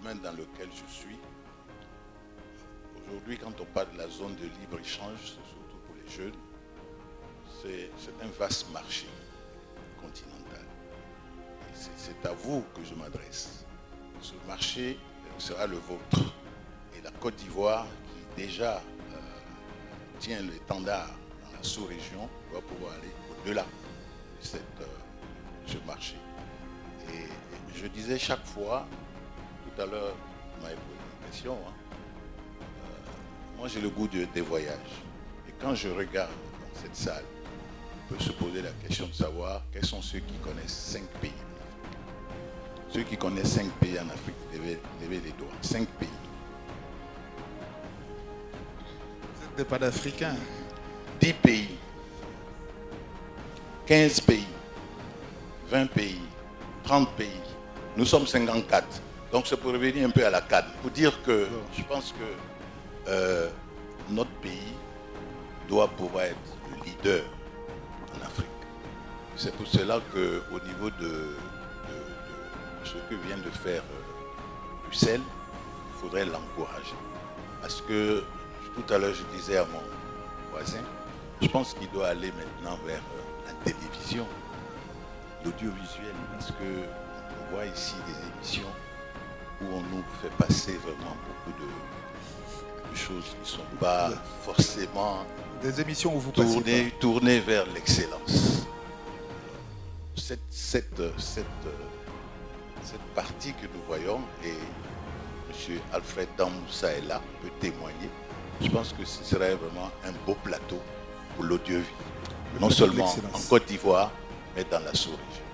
domaine dans lequel je suis, aujourd'hui, quand on parle de la zone de libre-échange, surtout pour les jeunes, c'est un vaste marché continental. C'est à vous que je m'adresse. Ce marché sera le vôtre. Et la Côte d'Ivoire, qui déjà tient l'étendard dans la sous-région, doit pouvoir aller au-delà de ce marché. Et je disais chaque fois, tout à l'heure, vous m'avez posé une question, moi j'ai le goût des voyages. Et quand je regarde dans cette salle, on peut se poser la question de savoir quels sont ceux qui connaissent 5 pays en Afrique. Ceux qui connaissent 5 pays en Afrique, levez les doigts. 5 pays. Vous n'êtes pas d'Africains. 10 pays. 15 pays. 20 pays. 30 pays. Nous sommes 54. Donc c'est pour revenir un peu à la cadre. Pour dire que je pense que notre pays doit pouvoir être le leader en Afrique. C'est pour cela qu'au niveau de ce que vient de faire Bruxelles, il faudrait l'encourager. Parce que tout à l'heure je disais à mon voisin, je pense qu'il doit aller maintenant vers la télévision, l'audiovisuel, parce qu'on voit ici des émissions où on nous fait passer vraiment beaucoup de choses qui ne sont pas forcément des émissions où vous passez tournées vers l'excellence. Cette partie que nous voyons, et M. Alfred Damboussa est là, peut témoigner, je pense que ce serait vraiment un beau plateau pour l'audiovisuel, non seulement en Côte d'Ivoire, mais dans la sous-région.